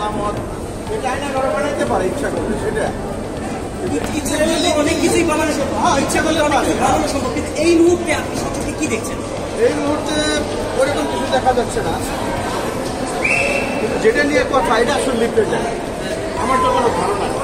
আলামত, এটা আয়না ঘর বানাইতে পারে ইচ্ছা করলে, সেটা ইচ্ছা করলে অনেক কিছুই বানানো সম্ভব। হ্যাঁ, ইচ্ছা করলে অনেক কিছু বানানো সম্ভব, কিন্তু এই মুহূর্তে আপনি সবচেয়ে কি দেখছেন? এই মুহূর্তে ওরকম কিছু দেখা যাচ্ছে না, কিন্তু যেটা নিয়ে কথা এটা আসলে লিপ্টে যায় আমার তো কোনো ধারণা নেই।